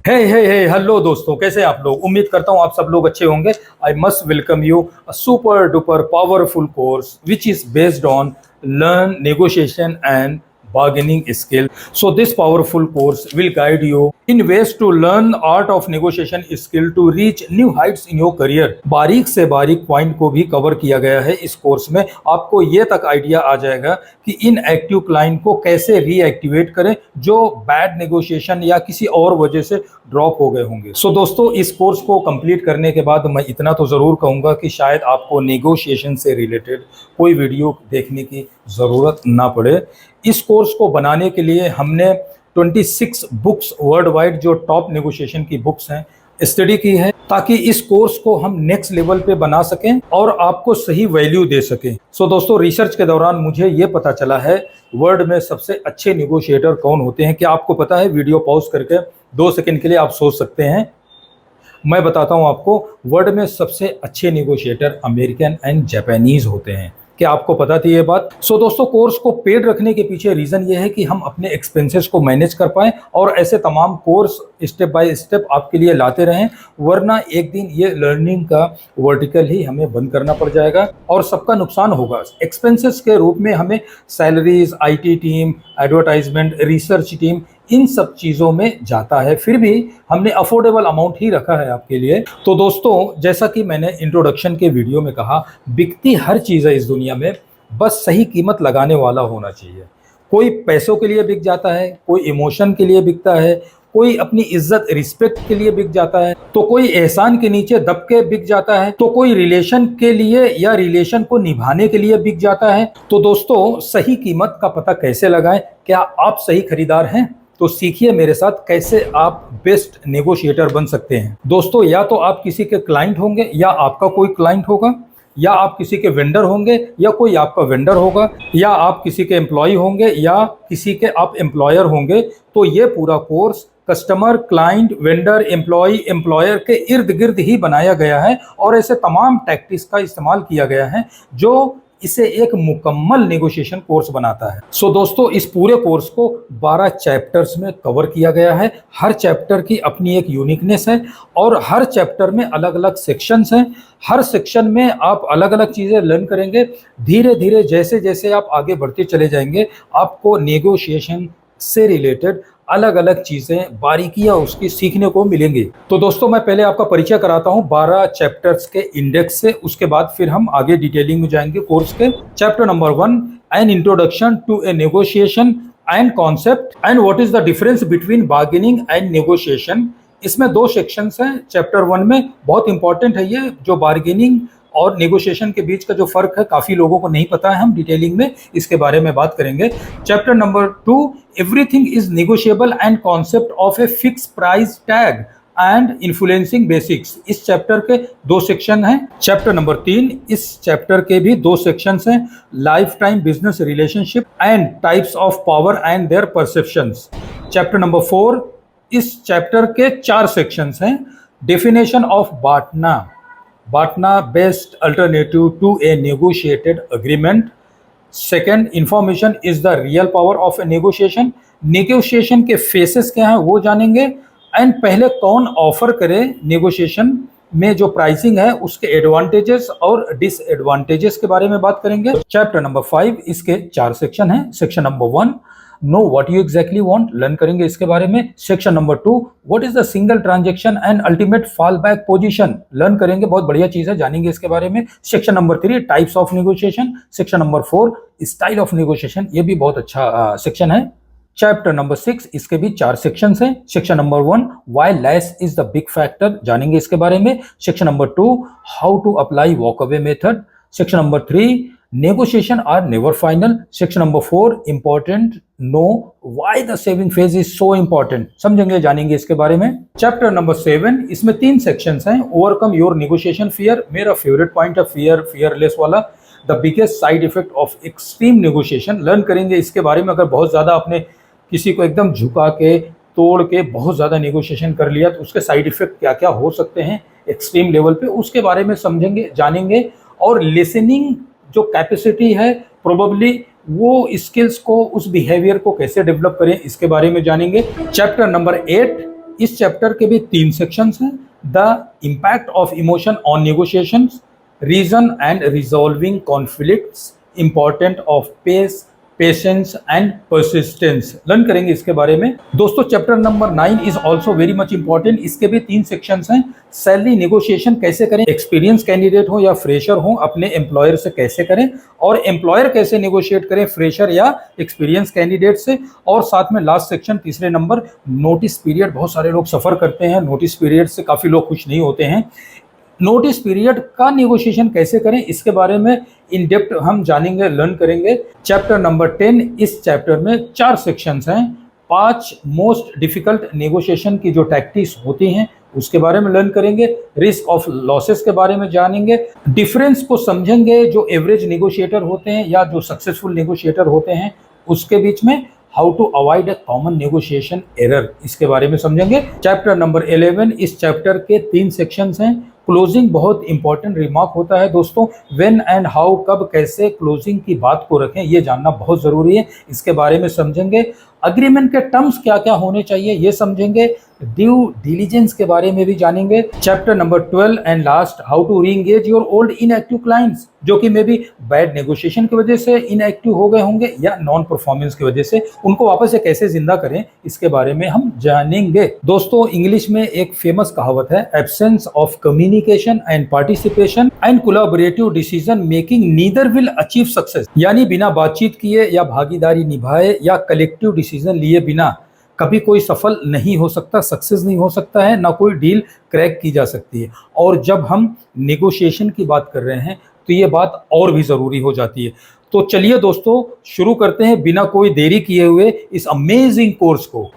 हे हे हे hello दोस्तों, कैसे आप लोग। उम्मीद करता हूँ आप सब लोग अच्छे होंगे। I must welcome you a super duper powerful course which is based on learn negotiation and bargaining skill. So this powerful course will guide you in ways to learn art of negotiation skill to reach new heights in your career. बारीक से बारीक point को भी cover किया गया है इस course में। आपको ये तक आइडिया आ जाएगा कि इन एक्टिव क्लाइंट को कैसे रीएक्टिवेट करें जो बैड नेगोशिएशन या किसी और वजह से ड्रॉप हो गए होंगे। सो दोस्तों, इस कोर्स को कंप्लीट करने के बाद मैं इतना तो ज़रूर कहूँगा कि शायद आपको नेगोशिएशन से रिलेटेड कोई वीडियो देखने की ज़रूरत ना पड़े। इस कोर्स को बनाने के लिए हमने 26 बुक्स वर्ल्ड वाइड जो टॉप नेगोशिएशन की बुक्स हैं स्टडी की है, ताकि इस कोर्स को हम नेक्स्ट लेवल पे बना सकें और आपको सही वैल्यू दे सकें। सो दोस्तों, रिसर्च के दौरान मुझे ये पता चला है वर्ल्ड में सबसे अच्छे नेगोशिएटर कौन होते हैं। क्या आपको पता है? वीडियो पॉज करके 2 सेकंड के लिए आप सोच सकते हैं। मैं बताता हूं आपको, वर्ल्ड में सबसे अच्छे नेगोशिएटर अमेरिकन एंड जापानीज होते हैं। क्या आपको पता थी ये बात? सो दोस्तों, कोर्स को पेड रखने के पीछे रीज़न ये है कि हम अपने एक्सपेंसेस को मैनेज कर पाएं और ऐसे तमाम कोर्स स्टेप बाय स्टेप आपके लिए लाते रहें, वरना एक दिन ये लर्निंग का वर्टिकल ही हमें बंद करना पड़ जाएगा और सबका नुकसान होगा। एक्सपेंसेस के रूप में हमें salaries, IT team, advertisement, research team, इन सब चीज़ों में जाता है। फिर भी हमने अफोर्डेबल अमाउंट ही रखा है आपके लिए। तो दोस्तों, जैसा कि मैंने इंट्रोडक्शन के वीडियो में कहा, बिकती हर चीज़ है इस दुनिया में, बस सही कीमत लगाने वाला होना चाहिए। कोई पैसों के लिए बिक जाता है, कोई इमोशन के लिए बिकता है, कोई अपनी इज्जत रिस्पेक्ट के लिए बिक जाता है, तो कोई एहसान के नीचे दब के बिक जाता है, तो कोई रिलेशन के लिए या रिलेशन को निभाने के लिए बिक जाता है। तो दोस्तों, सही कीमत का पता कैसे लगाएं? क्या आप सही खरीदार हैं? तो सीखिए मेरे साथ कैसे आप बेस्ट नेगोशिएटर बन सकते हैं। दोस्तों, या तो आप किसी के क्लाइंट होंगे या आपका कोई क्लाइंट होगा, या आप किसी के वेंडर होंगे या कोई आपका वेंडर होगा, या आप किसी के एम्प्लॉय होंगे या किसी के आप एम्प्लॉयर होंगे। तो ये पूरा course customer, client, vendor, employee, employer के इर्द गिर्द ही बनाया गया है और ऐसे तमाम टैक्टिक्स का इस्तेमाल किया गया है जो इसे एक मुकम्मल नेगोशिएशन कोर्स बनाता है। सो दोस्तों, इस पूरे कोर्स को 12 चैप्टर्स में कवर किया गया है। हर चैप्टर की अपनी एक यूनिकनेस है और हर चैप्टर में अलग अलग सेक्शंस हैं। हर सेक्शन में आप अलग अलग चीज़ें लर्न करेंगे। धीरे धीरे जैसे जैसे आप आगे बढ़ते चले जाएंगे, आपको नेगोशिएशन से रिलेटेड अलग अलग चीज़ें, बारीकियां उसकी सीखने को मिलेंगी। तो दोस्तों, मैं पहले आपका परिचय कराता हूं 12 चैप्टर्स के इंडेक्स से, उसके बाद फिर हम आगे डिटेलिंग में जाएंगे कोर्स के। Chapter number 1, an introduction to a negotiation and concept and what is the difference between bargaining and negotiation. इसमें 2 सेक्शंस हैं चैप्टर 1 में। बहुत इंपॉर्टेंट है ये, जो बार्गेनिंग और नेगोशिएशन के बीच का जो फर्क है काफ़ी लोगों को नहीं पता है। हम डिटेलिंग में इसके बारे में बात करेंगे। Chapter number 2, everything is negotiable and concept of a fix price tag and influencing basics. इस चैप्टर के 2 सेक्शन हैं। चैप्टर नंबर 3, इस चैप्टर के भी 2 सेक्शंस हैं, life time business relationship and types of power and their perceptions. Chapter number 4, इस chapter के 4 sections हैं। Definition of BATNA best alternative to a negotiated agreement. Second, information is the real power of a negotiation. Negotiation के phases क्या हैं वो जानेंगे। And पहले कौन ऑफर करे नेगोशिएशन में, जो प्राइसिंग है उसके एडवांटेजेस और डिसएडवांटेजेस के बारे में बात करेंगे। चैप्टर नंबर 5, इसके 4 सेक्शन हैं। Section number 1, know what you exactly want, learn करेंगे इसके बारे में। Section number 2, what is the single transaction and ultimate fall back position, learn करेंगे, बहुत बढ़िया चीज है, जानेंगे इसके बारे में। Section number 3, types of negotiation. Section number 4, style of negotiation, ये भी बहुत अच्छा सेक्शन है। चैप्टर नंबर 6, इसके भी 4 सेक्शंस हैं। Section number 1, why less is the big factor, जानेंगे इसके बारे में। Section number 2, how to apply walk away method. Section number 3, negotiation are never final. Section number 4, important, know why the saving phase is so important, समझेंगे, जानेंगे इसके बारे में। Chapter number 7, इसमें 3 सेक्शंस हैं। ओवरकम योर नेगोशिएशन फियर, मेरा favourite point है fearless वाला। The biggest side effect of extreme negotiation, learn करेंगे इसके बारे में। अगर बहुत ज़्यादा आपने किसी को एकदम झुका के, तोड़ के बहुत ज़्यादा नेगोशिएशन कर लिया, तो उसके साइड इफेक्ट क्या क्या हो सकते हैं एक्सट्रीम लेवल पे, उसके बारे में समझेंगे, जानेंगे। और लिसनिंग जो कैपेसिटी है, प्रोबेबली वो स्किल्स को, उस बिहेवियर को कैसे डेवलप करें, इसके बारे में जानेंगे। चैप्टर नंबर 8, इस चैप्टर के भी 3 सेक्शंस हैं। The impact of emotion on negotiations, reason and resolving conflicts, important of patience and persistence, learn करेंगे इसके बारे में। दोस्तों chapter number 9 is also very much important. इसके भी 3 सेक्शंस हैं। सैलरी नेगोशिएशन कैसे करें, एक्सपीरियंस कैंडिडेट हो या फ्रेशर हो, अपने एम्प्लॉयर से कैसे करें, और एम्प्लॉयर कैसे नेगोशिएट करें फ्रेशर या एक्सपीरियंस कैंडिडेट से। और साथ में लास्ट सेक्शन तीसरे नंबर, नोटिस पीरियड। बहुत सारे लोग सफ़र करते हैं नोटिस पीरियड से, काफ़ी लोग खुश नहीं होते हैं। नोटिस पीरियड का नेगोशिएशन कैसे करें, इसके बारे में इन डेप्थ हम जानेंगे, लर्न करेंगे। चैप्टर नंबर 10, इस चैप्टर में 4 सेक्शंस हैं। 5 मोस्ट डिफिकल्ट नेगोशिएशन की जो टैक्टिक्स होती हैं उसके बारे में लर्न करेंगे। रिस्क ऑफ लॉसेस के बारे में जानेंगे। डिफरेंस को समझेंगे जो एवरेज नेगोशिएटर होते हैं या जो सक्सेसफुल नेगोशिएटर होते हैं उसके बीच में। How to avoid a common negotiation error, इसके बारे में समझेंगे। चैप्टर नंबर 11, इस चैप्टर के 3 सेक्शंस हैं। क्लोजिंग बहुत इंपॉर्टेंट रिमार्क होता है दोस्तों। व्हेन एंड हाउ, कब कैसे क्लोजिंग की बात को रखें, ये जानना बहुत ज़रूरी है, इसके बारे में समझेंगे। अग्रीमेंट के टर्म्स क्या क्या होने चाहिए ये समझेंगे। ड्यू डिलीजेंस के बारे में भी जानेंगे। Chapter number 12 and last, how to re-engage your old inactive clients, जो कि मे बी बैड नेगोशिएशन की वजह से इनएक्टिव हो गए होंगे या नॉन परफॉर्मेंस की वजह से, उनको वापस से कैसे जिंदा करें, इसके बारे में हम जानेंगे। दोस्तों इंग्लिश में एक फेमस कहावत है, absence of communication and participation and collaborative decision making neither will achieve success. यानी बिना बातचीत किए या भागीदारी निभाए या कलेक्टिव डिसीजन लिए बिना कभी कोई सफल नहीं हो सकता, सक्सेस नहीं हो सकता है, ना कोई डील क्रैक की जा सकती है। और जब हम नेगोशिएशन की बात कर रहे हैं तो ये बात और भी ज़रूरी हो जाती है। तो चलिए दोस्तों शुरू करते हैं बिना कोई देरी किए हुए इस अमेजिंग कोर्स को।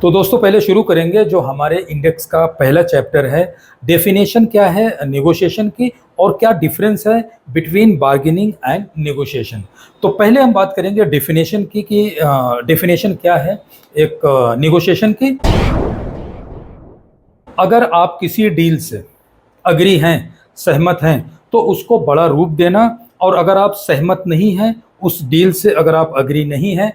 तो दोस्तों पहले शुरू करेंगे जो हमारे इंडेक्स का पहला चैप्टर है, डेफिनेशन क्या है नेगोशिएशन की और क्या डिफरेंस है बिटवीन बार्गेनिंग एंड नेगोशिएशन। तो पहले हम बात करेंगे डेफिनेशन की कि डेफिनेशन क्या है एक नेगोशिएशन की। अगर आप किसी डील से अग्री हैं, सहमत हैं, तो उसको बड़ा रूप देना, और अगर आप सहमत नहीं हैं उस डील से, अगर आप अग्री नहीं हैं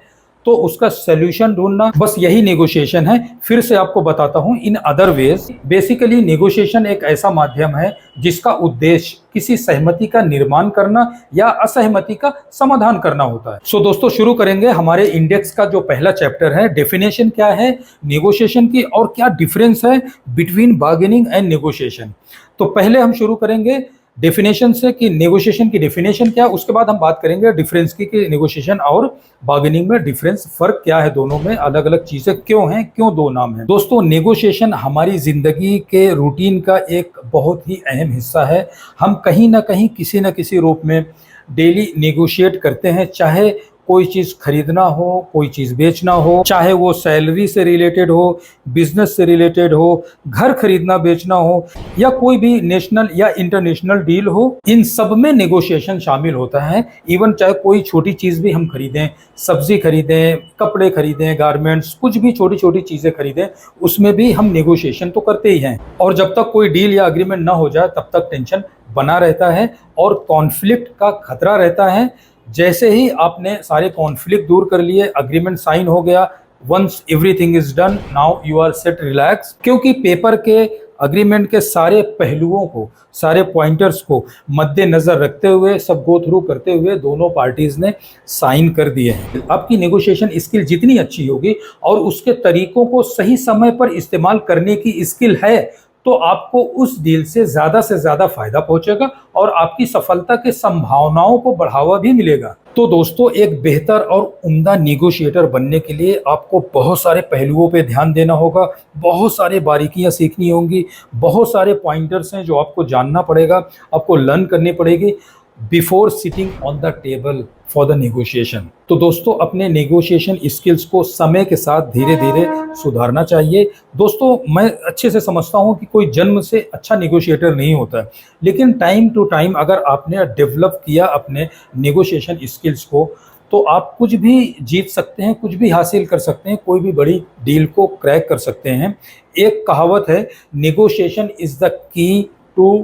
तो उसका सॉल्यूशन ढूंढना, बस यही नेगोशिएशन है। फिर से आपको बताता हूं in other ways. Basically negotiation एक ऐसा माध्यम है जिसका उद्देश्य किसी सहमति का निर्माण करना या असहमति का समाधान करना होता है। सो दोस्तों शुरू करेंगे हमारे इंडेक्स का जो पहला चैप्टर है, डेफिनेशन क्या है नेगोशिएशन की और क्या डिफरेंस है बिटवीन बार्गेनिंग एंड नेगोशिएशन। तो पहले हम शुरू करेंगे डेफिनेशन से कि नेगोशिएशन की डेफिनेशन क्या है, उसके बाद हम बात करेंगे डिफरेंस की कि नेगोशिएशन और बार्गेनिंग में डिफरेंस, फर्क क्या है, दोनों में अलग अलग चीजें क्यों हैं, क्यों दो नाम हैं। दोस्तों नेगोशिएशन हमारी जिंदगी के रूटीन का एक बहुत ही अहम हिस्सा है। हम कहीं ना कहीं किसी न किसी रूप में डेली नेगोशिएट करते हैं, चाहे कोई चीज़ खरीदना हो, कोई चीज़ बेचना हो, चाहे वो सैलरी से रिलेटेड हो, बिजनेस से रिलेटेड हो, घर खरीदना बेचना हो, या कोई भी नेशनल या इंटरनेशनल डील हो, इन सब में नेगोशिएशन शामिल होता है। इवन चाहे कोई छोटी चीज़ भी हम खरीदें, सब्जी खरीदें, कपड़े खरीदें, गारमेंट्स, कुछ भी छोटी छोटी चीज़ें खरीदें, उसमें भी हम नेगोशिएशन तो करते ही हैं। और जब तक कोई डील या अग्रीमेंट ना हो जाए तब तक टेंशन बना रहता है और कॉन्फ्लिक्ट का खतरा रहता है। जैसे ही आपने सारे कॉन्फ्लिक्ट दूर कर लिए, अग्रीमेंट साइन हो गया, once everything is done, now you are set relax, क्योंकि पेपर के अग्रीमेंट के सारे पहलुओं को, सारे पॉइंटर्स को मद्देनजर रखते हुए, सब गो थ्रू करते हुए दोनों पार्टीज ने साइन कर दिए हैं। आपकी नेगोशिएशन स्किल जितनी अच्छी होगी और उसके तरीकों को सही समय पर इस्तेमाल करने की स्किल है, तो आपको उस डील से ज़्यादा फायदा पहुंचेगा और आपकी सफलता के संभावनाओं को बढ़ावा भी मिलेगा। तो दोस्तों एक बेहतर और उम्दा नेगोशिएटर बनने के लिए आपको बहुत सारे पहलुओं पे ध्यान देना होगा, बहुत सारे बारीकियां सीखनी होंगी, बहुत सारे पॉइंटर्स हैं जो आपको जानना पड़ेगा, आपको लर्न करनी पड़ेगी before sitting on the table for the negotiation. तो दोस्तों अपने नेगोशिएशन स्किल्स को समय के साथ धीरे धीरे सुधारना चाहिए। दोस्तों मैं अच्छे से समझता हूँ कि कोई जन्म से अच्छा नेगोशिएटर नहीं होता है, लेकिन टाइम टू टाइम अगर आपने डेवलप किया अपने नेगोशिएशन स्किल्स को, तो आप कुछ भी जीत सकते हैं, कुछ भी हासिल कर सकते हैं, कोई भी बड़ी डील को क्रैक कर सकते हैं। एक कहावत है, negotiation is the key to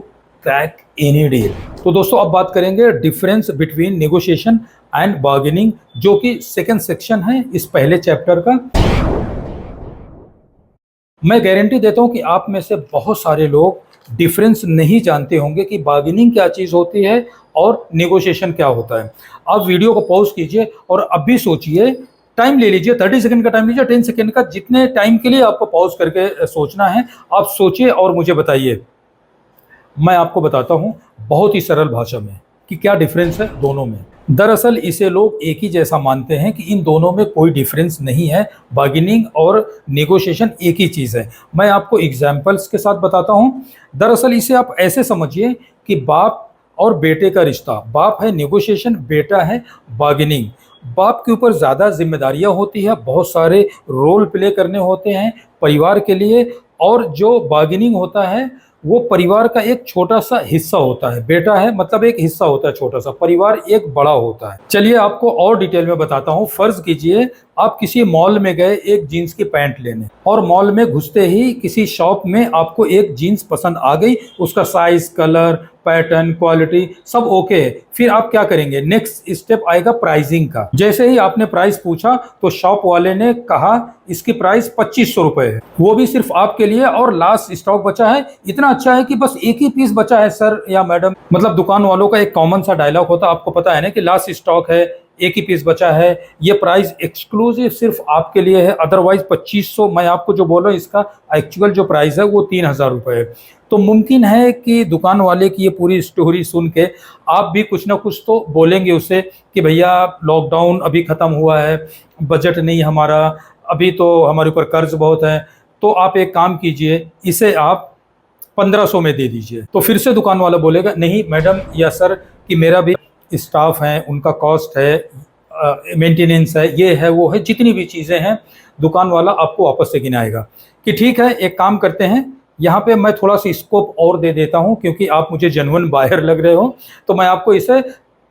crack any deal. तो दोस्तों अब बात करेंगे difference between negotiation and bargaining, जो कि सेकंड सेक्शन है इस पहले चैप्टर का। मैं गारंटी देता हूं कि आप में से बहुत सारे लोग डिफरेंस नहीं जानते होंगे कि बार्गेनिंग क्या चीज़ होती है और नेगोशिएशन क्या होता है। आप वीडियो को पॉज कीजिए और अभी सोचिए, टाइम ले लीजिए, 30 सेकंड का टाइम लीजिए, 10 सेकंड का, जितने टाइम के लिए आपको पॉज करके सोचना है आप सोचिए और मुझे बताइए। मैं आपको बताता हूं बहुत ही सरल भाषा में कि क्या डिफरेंस है दोनों में। दरअसल इसे लोग एक ही जैसा मानते हैं कि इन दोनों में कोई डिफरेंस नहीं है, बार्गेनिंग और नेगोशिएशन एक ही चीज़ है। मैं आपको एग्जाम्पल्स के साथ बताता हूं। दरअसल इसे आप ऐसे समझिए कि बाप और बेटे का रिश्ता, बाप है नेगोशिएशन, बेटा है बार्गेनिंग। बाप के ऊपर ज़्यादा जिम्मेदारियां होती है, बहुत सारे रोल प्ले करने होते हैं परिवार के लिए, और जो बार्गेनिंग होता है वो परिवार का एक छोटा सा हिस्सा होता है। बेटा है मतलब एक हिस्सा होता है छोटा सा, परिवार एक बड़ा होता है। चलिए आपको और डिटेल में बताता हूँ। फर्ज कीजिए आप किसी मॉल में गए एक जीन्स की पैंट लेने, और मॉल में घुसते ही किसी शॉप में आपको एक जीन्स पसंद आ गई, उसका साइज, कलर, पैटर्न, क्वालिटी सब ओके है। फिर आप क्या करेंगे, नेक्स्ट स्टेप आएगा प्राइसिंग का। जैसे ही आपने प्राइस पूछा तो शॉप वाले ने कहा इसकी प्राइस 2500 रुपए है, वो भी सिर्फ आपके लिए, और लास्ट स्टॉक बचा है। इतना अच्छा है कि बस एक ही पीस बचा है सर या मैडम। मतलब दुकान वालों का एक कॉमन सा डायलॉग होता है, आपको पता है ना कि लास्ट स्टॉक है, एक ही पीस बचा है, ये प्राइस एक्सक्लूसिव सिर्फ आपके लिए है, अदरवाइज 2500। मैं आपको जो बोल रहा हूँ इसका एक्चुअल जो प्राइस है वो 3000 रुपये है। तो मुमकिन है कि दुकान वाले की ये पूरी स्टोरी सुन के आप भी कुछ ना कुछ तो बोलेंगे उसे कि भैया लॉकडाउन अभी ख़त्म हुआ है, बजट नहीं हमारा, अभी तो हमारे ऊपर कर्ज बहुत है, तो आप एक काम कीजिए, इसे आप 1500 में दे दीजिए। तो फिर से दुकान वाला बोलेगा नहीं मैडम या सर कि मेरा भी स्टाफ है, उनका कॉस्ट है, मेंटेनेंस है, ये है वो है, जितनी भी चीज़ें हैं, दुकान वाला आपको वापस से गिनाएगा कि ठीक है एक काम करते हैं, यहाँ पे मैं थोड़ा सा स्कोप और दे देता हूँ क्योंकि आप मुझे जेन्युइन बायर लग रहे हो, तो मैं आपको इसे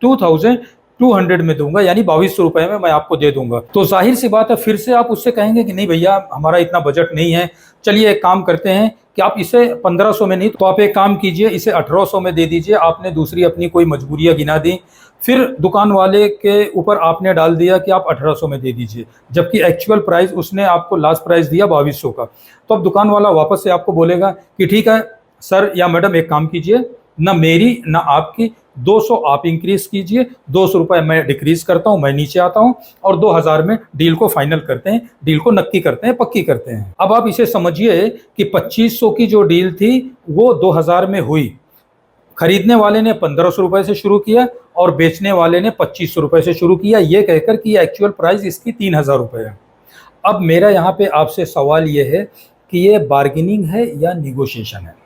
2200 में दूंगा, यानी 2200 रुपये में मैं आपको दे दूंगा। तो जाहिर सी बात है फिर से आप उससे कहेंगे कि नहीं भैया हमारा इतना बजट नहीं है, चलिए एक काम करते हैं कि आप इसे 1500 में नहीं, तो आप एक काम कीजिए इसे 1800 में दे दीजिए। आपने दूसरी अपनी कोई मजबूरियाँ गिना दी, फिर दुकान वाले के ऊपर आपने डाल दिया कि आप 1800 में दे दीजिए, जबकि एक्चुअल प्राइस उसने आपको लास्ट प्राइस दिया 2200 का। तो अब दुकान वाला वापस से आपको बोलेगा कि ठीक है सर या मैडम एक काम कीजिए, ना मेरी ना आपकी, 200 आप इंक्रीज कीजिए, 200 रुपये मैं डिक्रीज करता हूँ, मैं नीचे आता हूँ, और 2000 में डील को फाइनल करते हैं, डील को नक्की करते हैं, पक्की करते हैं। अब आप इसे समझिए कि 2500 की जो डील थी वो 2000 में हुई, खरीदने वाले ने 1500 रुपये से शुरू किया और बेचने वाले ने 2500 रुपये से शुरू किया, ये कहकर कि एक्चुअल प्राइस इसकी 3000 रुपये है। अब मेरा यहाँ पे आपसे सवाल ये है कि ये बार्गेनिंग है या निगोशिएशन है।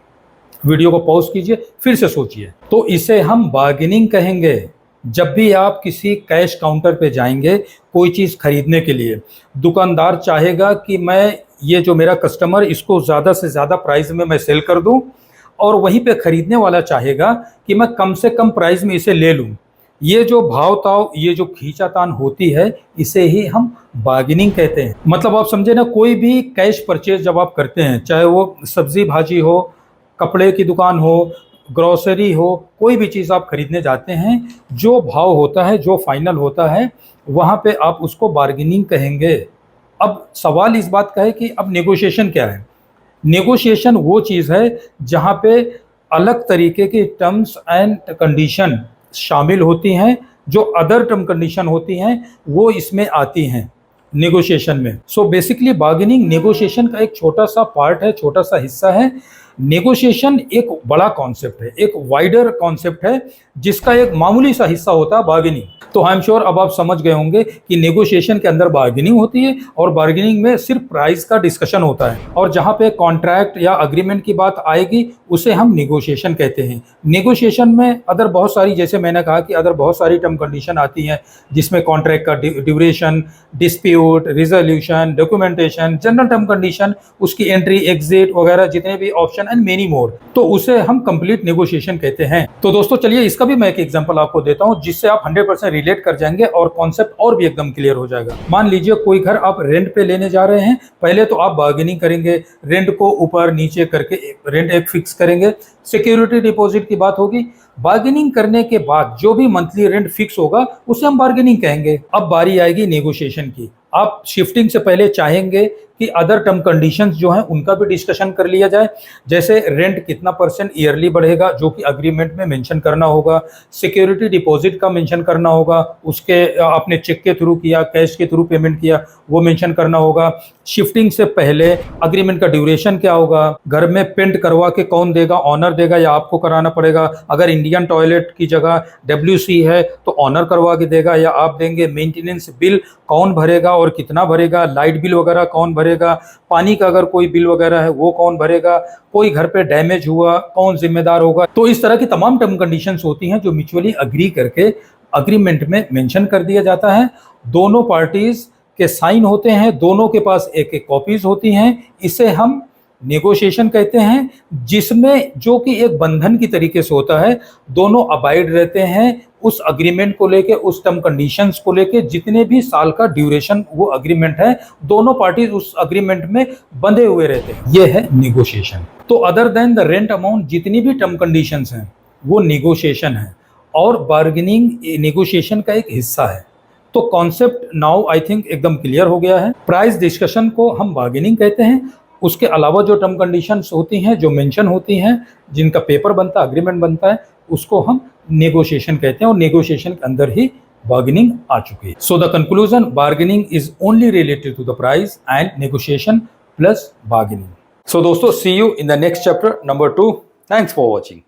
वीडियो को पॉज कीजिए, फिर से सोचिए। तो इसे हम बार्गेनिंग कहेंगे। जब भी आप किसी कैश काउंटर पे जाएंगे कोई चीज़ खरीदने के लिए, दुकानदार चाहेगा कि मैं ये जो मेरा कस्टमर इसको ज़्यादा से ज़्यादा प्राइस में मैं सेल कर दूं, और वहीं पे खरीदने वाला चाहेगा कि मैं कम से कम प्राइस में इसे ले लूं। ये जो भाव ताव, ये जो खींचातान होती है, इसे ही हम बार्गेनिंग कहते हैं। मतलब आप समझे ना, कोई भी कैश परचेज जब आप करते हैं, चाहे वो सब्जी भाजी हो, कपड़े की दुकान हो, ग्रोसरी हो, कोई भी चीज़ आप खरीदने जाते हैं, जो भाव होता है, जो फाइनल होता है, वहाँ पे आप उसको बार्गेनिंग कहेंगे। अब सवाल इस बात का है कि अब नेगोशिएशन क्या है। नेगोशिएशन वो चीज़ है जहाँ पे अलग तरीके की टर्म्स एंड कंडीशन शामिल होती हैं, जो अदर टर्म कंडीशन होती हैं वो इसमें आती हैं नेगोशिएशन में। सो बेसिकली बार्गेनिंग नेगोशिएशन का एक छोटा सा पार्ट है, छोटा सा हिस्सा है। नेगोशिएशन एक बड़ा कॉन्सेप्ट है, एक वाइडर कॉन्सेप्ट है, जिसका एक मामूली सा हिस्सा होता है बार्गेनिंग। तो आई एम श्योर अब आप समझ गए होंगे कि नेगोशिएशन के अंदर बार्गेनिंग होती है, और बार्गेनिंग में सिर्फ प्राइस का डिस्कशन होता है, और जहाँ पे कॉन्ट्रैक्ट या अग्रीमेंट की बात आएगी उसे हम नेगोशिएशन कहते हैं। नेगोशिएशन में अदर बहुत सारी, जैसे मैंने कहा कि अदर बहुत सारी टर्म कंडीशन आती हैं, जिसमें कॉन्ट्रैक्ट का duration, dispute resolution, documentation, general term condition, उसकी एंट्री एग्जिट वगैरह जितने भी option negotiation and many more, तो उसे हम कंप्लीट नेगोशिएशन कहते हैं। तो दोस्तों चलिए इसका भी मैं एक एग्जांपल आपको देता हूं जिससे आप 100% रिलेट कर जाएंगे और कॉन्सेप्ट और भी एकदम क्लियर हो जाएगा। मान लीजिए कोई घर आप रेंट पे लेने जा रहे हैं, पहले तो आप बार्गेनिंग करेंगे, रेंट को ऊपर नीचे करके रेंट एक फिक्स करेंगे, सिक्योरिटी डिपॉजिट की बात होगी। बार्गेनिंग करने के बाद जो भी मंथली रेंट फिक्स होगा उसे हम बार्गेनिंग कहेंगे। अब बारी आएगी नेगोशिएशन की। आप शिफ्टिंग से पहले चाहेंगे कि अदर टर्म कंडीशंस जो हैं उनका भी डिस्कशन कर लिया जाए, जैसे रेंट कितना परसेंट ईयरली बढ़ेगा जो कि अग्रीमेंट में मेंशन करना होगा, सिक्योरिटी डिपॉजिट का मेंशन करना होगा, उसके आपने चेक के थ्रू किया, कैश के थ्रू पेमेंट किया, वो मेंशन करना होगा। शिफ्टिंग से पहले अग्रीमेंट का ड्यूरेशन क्या होगा, घर में पेंट करवा के कौन देगा, ऑनर देगा या आपको कराना पड़ेगा, अगर इंडियन टॉयलेट की जगह WC है तो ऑनर करवा के देगा या आप देंगे, मेंटेनेंस बिल कौन भरेगा और कितना भरेगा, लाइट बिल वगैरह कौन भरेगा, पानी का अगर कोई बिल वगैरह है वो कौन भरेगा, कोई घर पे डैमेज हुआ कौन जिम्मेदार होगा। तो इस तरह की तमाम टर्म कंडीशंस होती हैं जो म्यूचुअली अग्री करके अग्रीमेंट में मेंशन कर दिया जाता है। दोनों पार्टीज के साइन होते हैं, दोनों के पास एक एक कॉपीज होती हैं। इसे हम नेगोशिएशन कहते हैं, जिसमें जो कि एक बंधन की तरीके से होता है, दोनों अबाइड रहते हैं उस अग्रीमेंट को लेके, उस टर्म कंडीशंस को लेके, जितने भी साल का ड्यूरेशन वो अग्रीमेंट है, दोनों पार्टीज उस अग्रीमेंट में बंधे हुए रहते हैं। ये है नेगोशिएशन। तो other than the rent amount जितनी भी टर्म कंडीशंस हैं वो नेगोशिएशन है और बार्गेनिंग नेगोशिएशन का एक हिस्सा है। तो कॉन्सेप्ट नाउ आई थिंक एकदम क्लियर हो गया है। प्राइस डिस्कशन को हम बार्गेनिंग कहते हैं। उसके अलावा जो टर्म कंडीशंस होती हैं, जो मेंशन होती हैं, जिनका पेपर बनता है, अग्रीमेंट बनता है, उसको हम नेगोशिएशन कहते हैं और नेगोशिएशन के अंदर ही बार्गेनिंग आ चुकी है। So the conclusion, bargaining is only related to the price and negotiation plus bargaining. So दोस्तों, see you in the next chapter number 2। Thanks for watching.